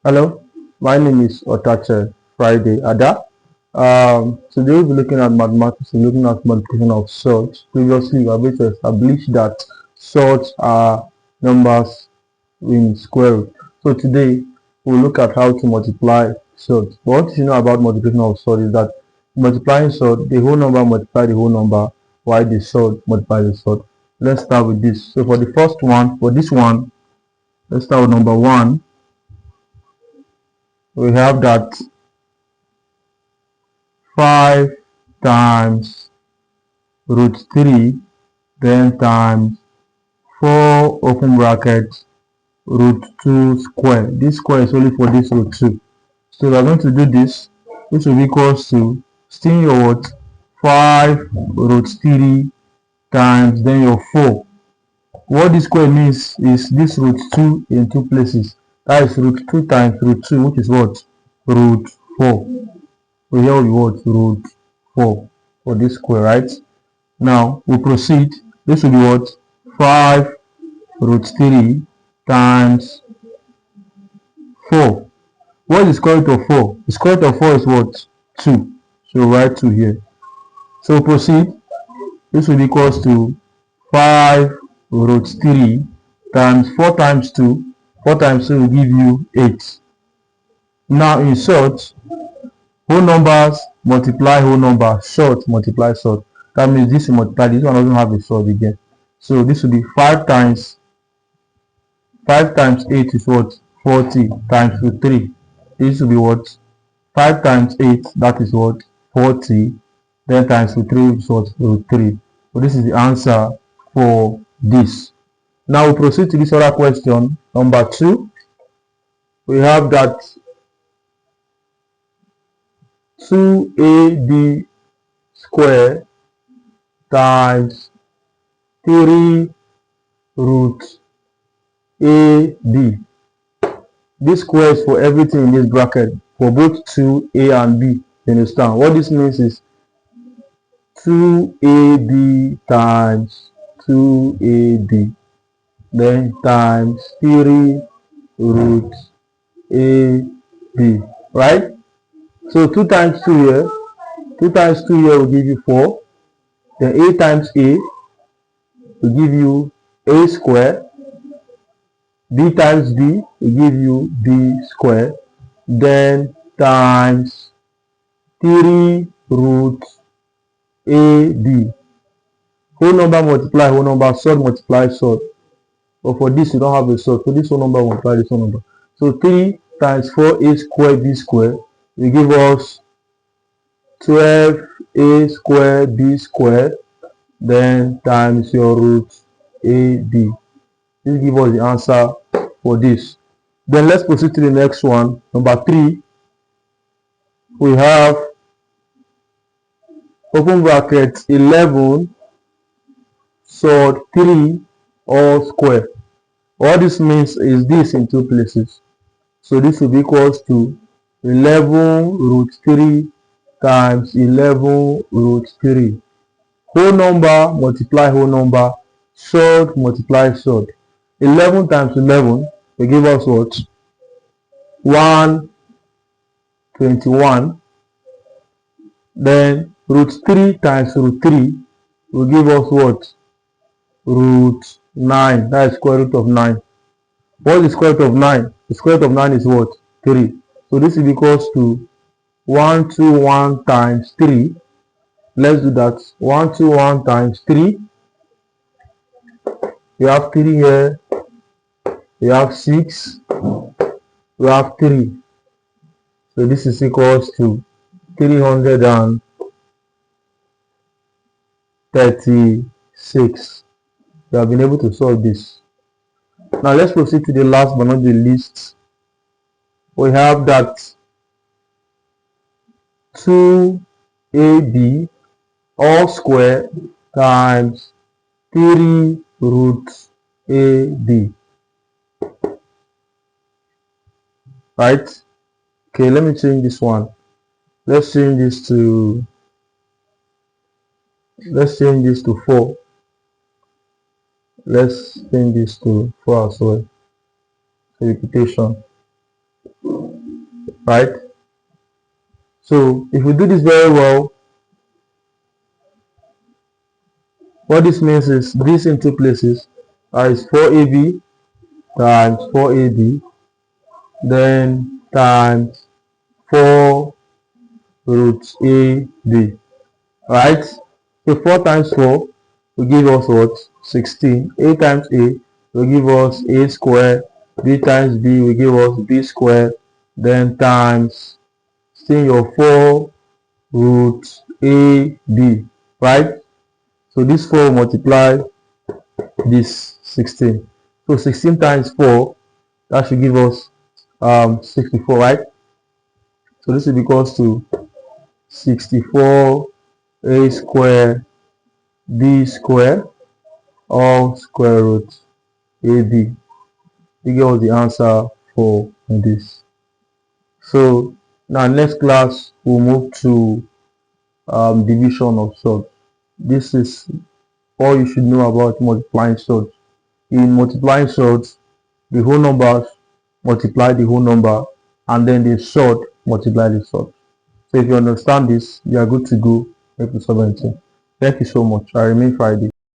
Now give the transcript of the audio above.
Hello, my name is Otache Friday Ada. Today we'll be looking at mathematics, we're looking at multiplication of surds. Previously, we have been to establish that surds are numbers in square root. So today we'll look at how to multiply surds. But what you know about multiplication of surds is that multiplying surd, the whole number multiply the whole number, while the surd multiply the surd. Let's start with this. So for the first one, for this one, let's start with number one. We have that 5 times root 3 then times 4 open bracket root 2 square. This square is only for this root 2. So we are going to do this. This will be equals to still your what? 5 root 3 times then your 4. What this square means is this root 2 in two places. That is root 2 times root 2, which is what? Root 4. So here we what? Root 4 for this square, right? Now we proceed. This will be what? 5 root 3 times 4. What is the square root of 4? The square root of 4 is what? 2. So write 2 here. So we proceed. This will be equals to 5 root 3 times 4 times 2. 4 times 2 will give you 8. Now in short, whole numbers multiply whole number, short multiply short. That means this will multiply, this one doesn't have a short again. So this will be 5 times 8 is what? 40 times root 3. This will be what? 5 times 8, that is what? 40. Then times root 3 is what? Root 3. So this is the answer for this. Now we proceed to this other question. Number 2. We have that 2ab square times 3 root ab. This square is for everything in this bracket, for both 2a and b. You understand? What this means is 2ab times 2ab, then times 3 root ab, right? So 2 times 2 here, 2 times 2 here will give you 4. Then a times a will give you a square. B times B will give you B square, then times 3 root AB. Whole number multiply whole number, surd multiply surd. But for this, you don't have a surd, so this whole number multiply this whole number. So 3 times 4A square B square will give us 12A square B square, then times your root AB. This gives us the answer for this. Then let's proceed to the next one. Number 3, we have open bracket 11 surd 3 all square. What this means is this in two places. So this will be equals to 11 root 3 times 11 root 3. Whole number multiply whole number, surd multiply surd. 11 times 11 will give us what? 121. Then root 3 times root 3 will give us what? Root 9. That is square root of 9. What is the square root of 9? The square root of 9 is what? 3. So this is equals to 121 times 3. Let's do that. 121 times 3. We have 3 here. We have 6. We have 3. So this is equals to 336. We have been able to solve this. Now let's proceed to the last but not the least. We have that 2ab all square times 3 root ab. Right? Okay, let me change this one. Let's change this to 4. Let's change this to 4 as well. So repetition. right? So if we do this very well, what this means is this in two places is 4ab times 4ab, then times 4 root ab, right? So 4 times 4 will give us what? 16. A times a will give us a square. B times b will give us b square. Then times still your 4 root ab, right? So this 4 will multiply this 16. So 16 times 4, that should give us 64, right? So this is equals to 64 a square b square all square root ab. You get the answer for this. So now next class we'll move to division of surds. This is all you should know about multiplying surds. In multiplying surds, the whole numbers multiply the whole number, and then the surd multiply the surd. So if you understand this, you are good to go episode 17. Thank you so much. I remain Friday.